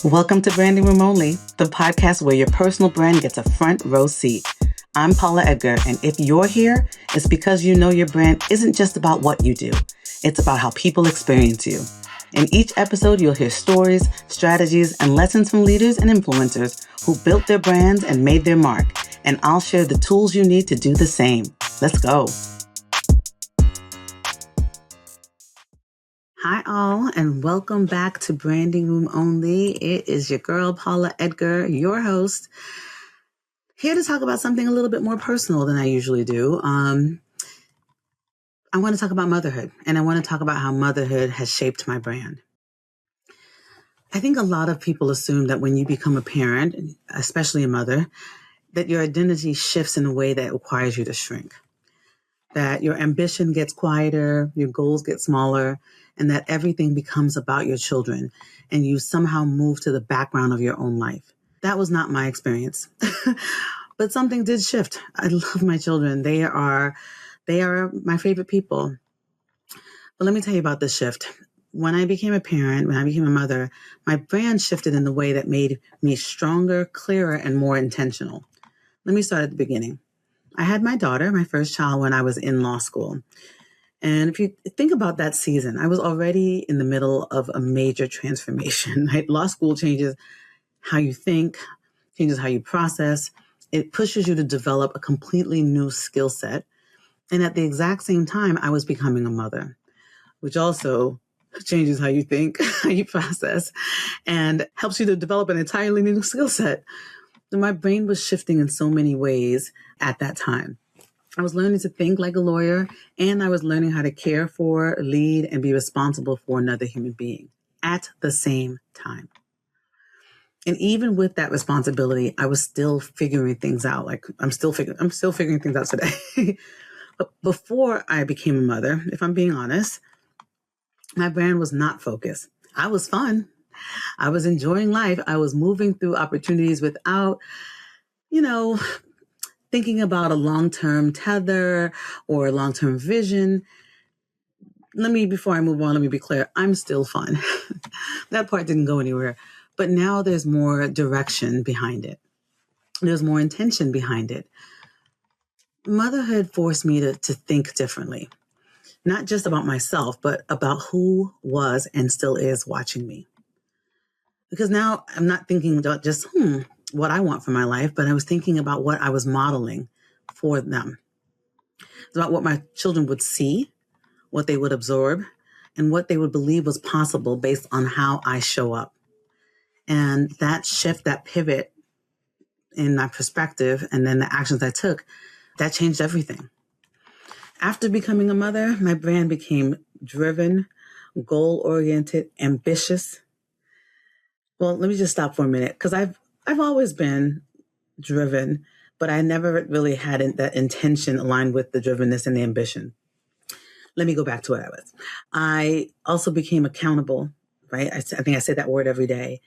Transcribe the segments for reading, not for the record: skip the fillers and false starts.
Welcome to Branding Room Only, the podcast where your personal brand gets a front row seat. I'm Paula Edgar, and if you're here, it's because you know your brand isn't just about what you do. It's about how people experience you. In each episode, you'll hear stories, strategies, and lessons from leaders and influencers who built their brands and made their mark. And I'll share the tools you need to do the same. Let's go. Hi all, and welcome back to Branding Room Only. It is your girl, Paula Edgar, your host, here to talk about something a little bit more personal than I usually do. I want to talk about motherhood, and I want to talk about how motherhood has shaped my brand. I think a lot of people assume that when you become a parent, especially a mother, that your identity shifts in a way that requires you to shrink, that your ambition gets quieter, your goals get smaller, and that everything becomes about your children, and you somehow move to the background of your own life. That was not my experience, but something did shift. I love my children. They are my favorite people. But let me tell you about this shift. When I became a parent, when I became a mother, my brand shifted in the way that made me stronger, clearer, and more intentional. Let me start at the beginning. I had my daughter, my first child, when I was in law school. And if you think about that season, I was already in the middle of a major transformation. Right? Law school changes how you think, changes how you process. It pushes you to develop a completely new skill set. And at the exact same time, I was becoming a mother, which also changes how you think, how you process, and helps you to develop an entirely new skill set. And my brain was shifting in so many ways at that time. I was learning to think like a lawyer, and I was learning how to care for, lead, and be responsible for another human being at the same time. And even with that responsibility, I was still figuring things out. Like I'm still figuring things out today. But before I became a mother, if I'm being honest, my brand was not focused. I was fun. I was enjoying life. I was moving through opportunities without, thinking about a long-term tether or a long-term vision. Before I move on, let me be clear. I'm still fun. That part didn't go anywhere. But now there's more direction behind it. There's more intention behind it. Motherhood forced me to think differently, not just about myself, but about who was and still is watching me. Because now I'm not thinking about just, what I want for my life, but I was thinking about what I was modeling for them. It's about what my children would see, what they would absorb, and what they would believe was possible based on how I show up. And that shift, that pivot in my perspective, and then the actions I took, that changed everything. After becoming a mother, my brand became driven, goal-oriented, ambitious. Well, let me just stop for a minute, because I've always been driven, but I never really had that intention aligned with the drivenness and the ambition. Let me go back to what I was. I also became accountable, right? I think I say that word every day,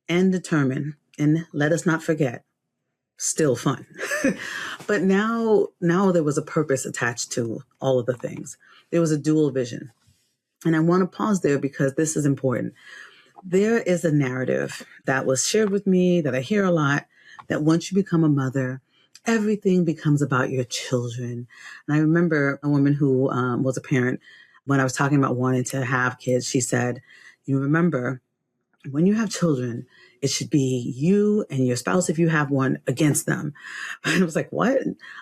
and determined. And let us not forget, still fun. But now there was a purpose attached to all of the things. There was a dual vision. And I want to pause there because this is important. There is a narrative that was shared with me that I hear a lot, that once you become a mother, everything becomes about your children. And I remember a woman who was a parent, when I was talking about wanting to have kids, she said, you remember, when you have children, it should be you and your spouse, if you have one, against them. And I was like, what?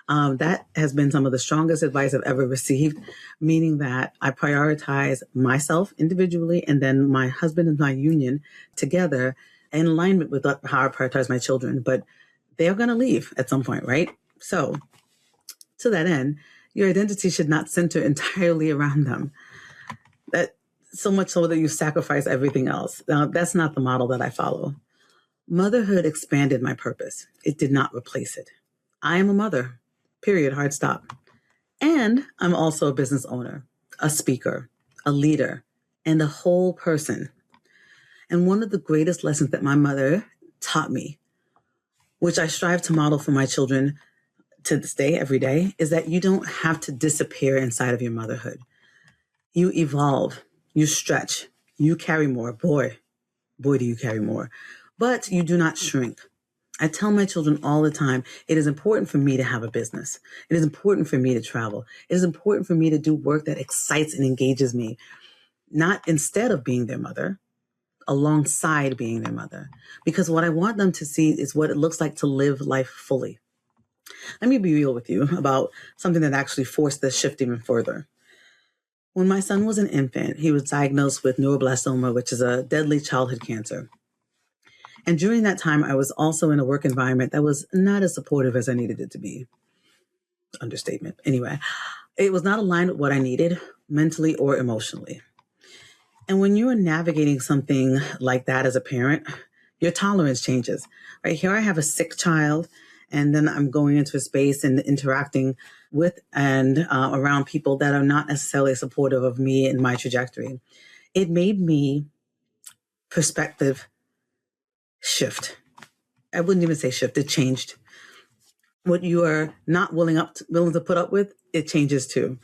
That has been some of the strongest advice I've ever received, meaning that I prioritize myself individually and then my husband and my union together in alignment with how I prioritize my children. But they're going to leave at some point, right? So to that end, your identity should not center entirely around them. That so much so that you sacrifice everything else. Now, that's not the model that I follow. Motherhood expanded my purpose. It did not replace it. I am a mother, period, hard stop. And I'm also a business owner, a speaker, a leader, and a whole person. And one of the greatest lessons that my mother taught me, which I strive to model for my children to this day, every day, is that you don't have to disappear inside of your motherhood. You evolve, you stretch, you carry more. Boy, do you carry more. But you do not shrink. I tell my children all the time, it is important for me to have a business. It is important for me to travel. It is important for me to do work that excites and engages me, not instead of being their mother, alongside being their mother. Because what I want them to see is what it looks like to live life fully. Let me be real with you about something that actually forced this shift even further. When my son was an infant, he was diagnosed with neuroblastoma, which is a deadly childhood cancer. And during that time, I was also in a work environment that was not as supportive as I needed it to be. Understatement. Anyway, it was not aligned with what I needed mentally or emotionally. And when you're navigating something like that as a parent, your tolerance changes. Right here, I have a sick child, and then I'm going into a space and interacting with and around people that are not necessarily supportive of me and my trajectory. It made me perspective shift. I wouldn't even say shift, it changed. What you are not willing to put up with, it changes too.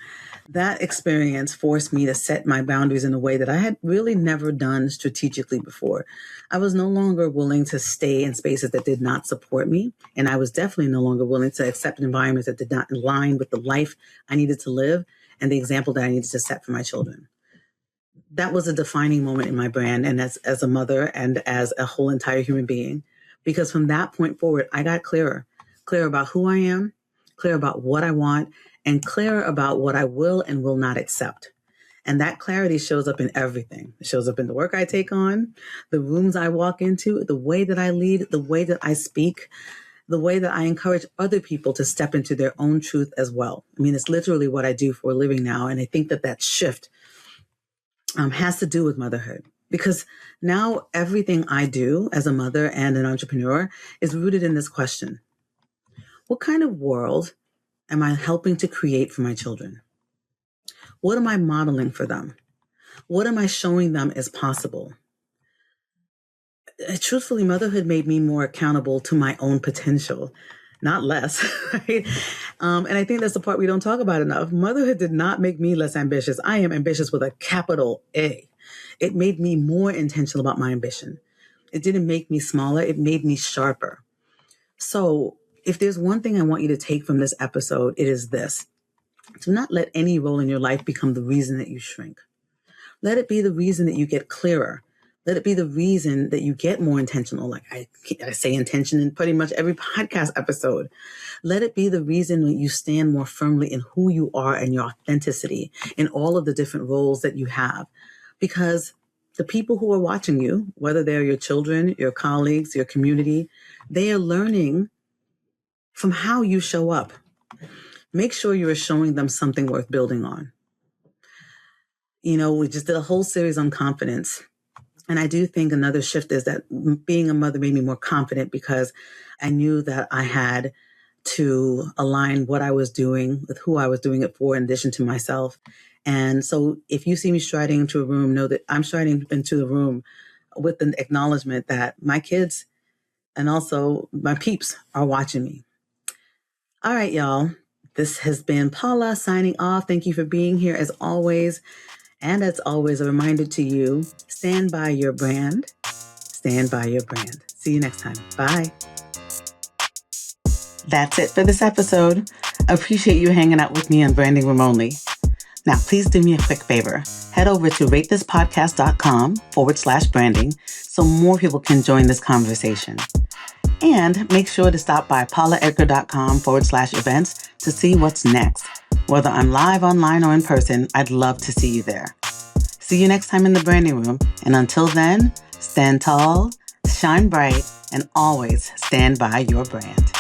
That experience forced me to set my boundaries in a way that I had really never done strategically before. I was no longer willing to stay in spaces that did not support me, and I was definitely no longer willing to accept environments that did not align with the life I needed to live and the example that I needed to set for my children. That was a defining moment in my brand and as a mother and as a whole entire human being. Because from that point forward, I got clear about who I am, clear about what I want, and clear about what I will and will not accept. And that clarity shows up in everything. It shows up in the work I take on, the rooms I walk into, the way that I lead, the way that I speak, the way that I encourage other people to step into their own truth as well. I mean, it's literally what I do for a living now. And I think that shift has to do with motherhood. Because now everything I do as a mother and an entrepreneur is rooted in this question. What kind of world am I helping to create for my children? What am I modeling for them? What am I showing them is possible? Truthfully, motherhood made me more accountable to my own potential, not less. Right? And I think that's the part we don't talk about enough. Motherhood did not make me less ambitious. I am ambitious with a capital A. It made me more intentional about my ambition. It didn't make me smaller. It made me sharper. So if there's one thing I want you to take from this episode, it is this. Do not let any role in your life become the reason that you shrink. Let it be the reason that you get clearer. Let it be the reason that you get more intentional. Like I say intention in pretty much every podcast episode. Let it be the reason that you stand more firmly in who you are and your authenticity in all of the different roles that you have. Because the people who are watching you, whether they're your children, your colleagues, your community, they are learning from how you show up. Make sure you are showing them something worth building on. You know, we just did a whole series on confidence. And I do think another shift is that being a mother made me more confident because I knew that I had to align what I was doing with who I was doing it for in addition to myself. And so if you see me striding into a room, know that I'm striding into the room with the acknowledgement that my kids and also my peeps are watching me. All right, y'all. This has been Paula signing off. Thank you for being here as always. And as always, a reminder to you, stand by your brand. Stand by your brand. See you next time. Bye. That's it for this episode. I appreciate you hanging out with me on Branding Room Only. Now, please do me a quick favor. Head over to ratethispodcast.com/branding so more people can join this conversation. And make sure to stop by paulaedgar.com/events to see what's next. Whether I'm live, online, or in person, I'd love to see you there. See you next time in the branding room. And until then, stand tall, shine bright, and always stand by your brand.